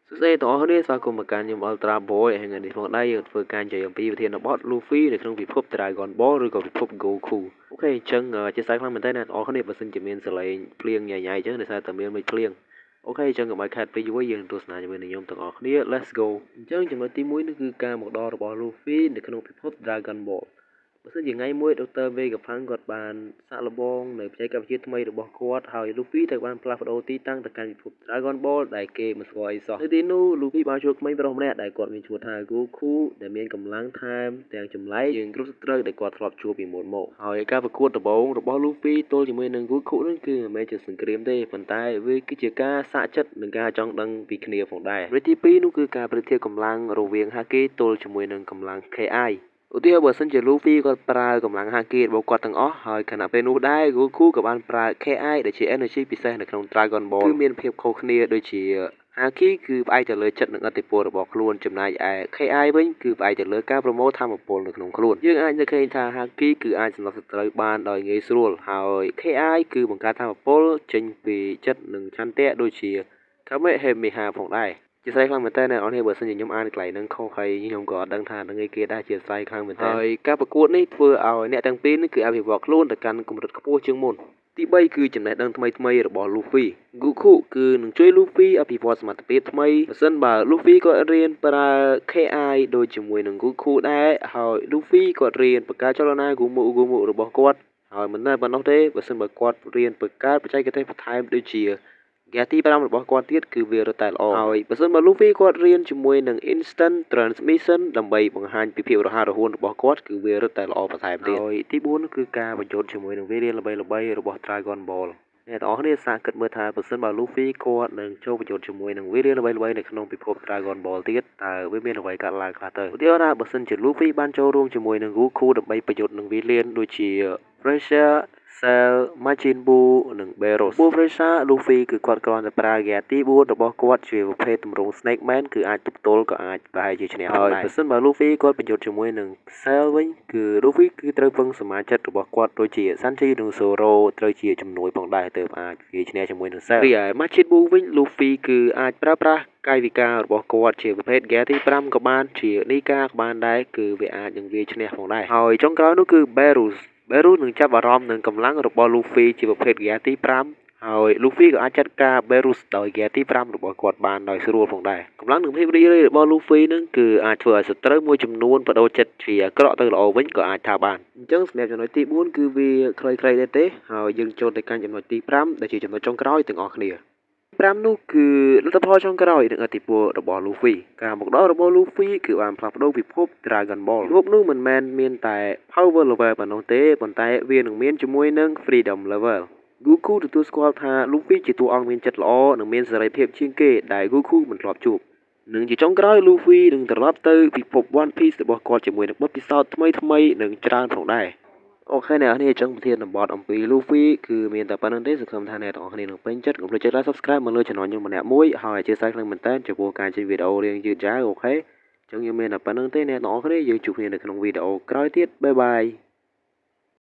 សួស្តីទាំងអស់គ្នាស្វាគមន៍មកកាន់ខ្ញុំ Ultra Boy ហើយថ្ងៃនេះផងដែរយើងធ្វើការនិយាយអំពីប្រធានបទ Luffy នៅក្នុងពិភព Dragon Ball ឬក៏ពិភព Goku អូខេអញ្ចឹងជាស្អីខ្លាំងមែនតើអ្នកទាំងអស់គ្នាបើសិនជាមានសលេងភ្លៀងញ៉ៃៗអញ្ចឹងដោយសារតែមានមេឃភ្លៀងអូខេអញ្ចឹងកុំឲ្យខាតពេលយូរយើងទស្សនាជាមួយនឹងខ្ញុំទាំងអស់គ្នា Let's go អញ្ចឹងចំណុចទី1នោះគឺការមកដល់របស់ Luffy នៅក្នុងពិភព Dragon Ball បើសិនជាថ្ងៃមួយ Dr. Vegapunk គាត់បានសាកល្បងនៅបច្ចេកវិទ្យាថ្មីរបស់គាត់ហើយ Luffy ត្រូវបានផ្លាស់ប្ដូរទីតាំងទៅកាន់ពិភព Dragon Ball ដែលគេមិនស្គាល់អីសោះនៅទីនោះ Luffy បានជួបក្មេងប្រុសម្នាក់ដែលគាត់មានឈ្មោះថា Goku ដែលមានកម្លាំងថែមទាំងចម្លែកជាងគ្រប់សត្រូវដែលគាត់ធ្លាប់ជួបពីមុនមកហើយការប្រកួតដំបូងរបស់ Luffy ទល់ជាមួយនឹង Goku នោះគឺមិនមែនជាសង្គ្រាមទេប៉ុន្តែវាគឺជាការសាកចិត្តនិងការចង់ដឹងពីគ្នាផងដែររីទី2នោះគឺការប្រៀបធៀបកម្លាំងរវាង Haki ទល់ជាមួយនឹងកម្លាំង KI ឧទាហរណ៍បើសិនជា Luffy គាត់ប្រើកម្លាំង Haki របស់គាត់ទាំងអស់ហើយខណៈពេលនោះដែរ Goku ក៏បានប្រើ KI ដែលជា energy ពិសេសនៅក្នុង Dragon Ball គឺមានភាពខុសគ្នាដូចជា Haki គឺផ្អែកទៅលើចិត្តនិងឥទ្ធិពលរបស់ខ្លួនចំណែកឯ KI វិញគឺផ្អែកទៅលើការប្រមូលថាមពលនៅក្នុងខ្លួនយើងអាចនឹកឃើញថា Haki គឺអាចសម្លាប់សត្រូវបានដោយងាយស្រួលហើយ KI គឺបង្កើតថាមពលចេញពីចិត្តនិងឆន្ទៈដូចជា Kamehameha ផងដែរជាស្រ័យខ្លាំងមែនតើអ្នកនរនេះបើសិនជាខ្ញុំអានកន្លែងហ្នឹងខុសហើយខ្ញុំក៏អត់ដឹងថានឹងអីគេដែរជាស្រ័យខ្លាំងមែនតើហើយការប្រកួតនេះធ្វើឲ្យអ្នកទាំងពីរនេះគឺអភិវឌ្ឍខ្លួនទៅកាន់កម្រិតខ្ពស់ជាងមុនទី3គឺចំណេះដឹងថ្មីៗរបស់ Luffy Goku គឺនឹងជួយ Luffy អភិវឌ្ឍសមត្ថភាពថ្មីបើសិនបើ Luffy គាត់រៀនប្រើ KI ដូចជាមួយនឹង Goku ដែរហើយ Luffy គាត់រៀនបង្កើតចលនា Gomu Gomu របស់គាត់ហើយមិនតែប៉ុណ្ណោះទេបើសិនបើគាត់រៀនបង្កើតបច្ចេកទេសបន្ថែមដូចជាហ្គាទី5របស់គាត់ទៀតគឺវារត់តែល្អហើយបើសិនបើ Luffy គាត់រៀនជាមួយនឹង Instant Transmission ដើម្បីបង្ហាញពីភាពរហ័សរហួនរបស់គាត់គឺវារត់តែល្អបន្ថែមទៀតហើយទី4នោះគឺការបញ្ចូលជាមួយនឹងវារៀនល្បីៗរបស់ Dragon Ball អ្នកទាំងអស់គ្នាសាកគិតមើលថាបើសិនបើ Luffy គាត់នឹងចូលបញ្ចូលជាមួយនឹងវារៀនល្បីៗនៅក្នុងពិភព Dragon Ball ទៀតតើវាមានអ្វីកើតឡើងខ្លះទៅឧទាហរណ៍ថាបើសិនជា Luffy បានចូលរួមជាមួយនឹង Goku ដើម្បីប្រយុទ្ធនឹងវារៀនដូចជា Freezer Cell Majin Buu និង Beerus Freezer Luffy គឺគាត់គ្រាន់តែប្រើហ្គាទី4របស់គាត់ជាប្រភេទទម្រង់ Snake Man គឺអាចទប់ទល់ក៏អាចប្រហែលជាឈ្នះហើយបើសិនបើ Luffy គាត់ប្រយុទ្ធជាមួយនឹង Cell វិញគឺ Luffy គឺត្រូវពឹងសមាជិករបស់គាត់ដូចជា Sanji និង Zoro ត្រូវជាជំនួយផងដែរទើបអាចវាឈ្នះជាមួយនឹង Cell រីឯ Majin Buu វិញ Luffy គឺអាចប្រើប្រាស់កាយវិការរបស់គាត់ជាប្រភេទ Gear ទី5ក៏បានជា Nika ក៏បានដែរគឺវាអាចនឹងវាឈ្នះផងដែរហើយចុងក្រោយនោះគឺ Beerus នឹងចាប់អារម្មណ៍នឹងកម្លាំងរបស់ Luffy ជាប្រភេទ Gear ទី5ហើយ Luffy ក៏អាចចាត់ការ Beerus ដោយ Gear ទី5របស់គាត់បានដោយស្រួលផងដែរកម្លាំងនិងភាពរីករាយរបស់ Luffy នឹងគឺអាចធ្វើឲ្យសត្រូវមួយចំនួនបដូរចិត្តជាអាក្រក់ទៅល្អវិញក៏អាចថាបានអញ្ចឹងសម្រាប់ចំណុចទី4គឺវាខ្លីៗដែរទេហើយយើងចូលទៅកាន់ចំណុចទី5ដែលជាចំណុចចុងក្រោយទាំងអស់គ្នា5នោះគឺលទ្ធផលចុងក្រោយនឹងឥទ្ធិពលរបស់ Luffy ការមកដល់របស់ Luffy គឺបានផ្លាស់ប្ដូរពិភព Dragon Ball ពិភពនោះមិនមែនមានតែ Power Level ប៉ុណ្ណោះទេប៉ុន្តែវានឹងមានជាមួយនឹង Freedom Level Goku ទទួលស្គាល់ថា Luffy ជាតួអង្គមានចិត្តល្អនិងមានសេរីភាពជាងគេដែល Goku មិនធ្លាប់ជួបនិងជាចុងក្រោយ Luffy នឹងត្រឡប់ទៅពិភព One Piece របស់គាត់ជាមួយនឹងបទពិសោធន៍ថ្មីៗនិងច្រើនផងដែរអូខេអ្នកនរនេះអញ្ចឹងប្រធានបទអំពី Luffy គឺមានតែប៉ុណ្្នឹងទេសង្ឃឹមថាអ្នកទាំងអស់គ្នានឹងពេញចិត្តកុំភ្លេចចុច Like Subscribe មកលើ Channel ខ្ញុំម្នាក់មួយហើយអធិស្ឋានខ្លាំងមែនតើចំពោះការចេញវីដេអូរៀងយឺតយ៉ាវអូខេអញ្ចឹងយើងមានតែប៉ុណ្្នឹងទេអ្នកទាំងអស់គ្នាយើងជួបគ្នានៅក្នុងវីដេអូក្រោយទៀតបាយបាយ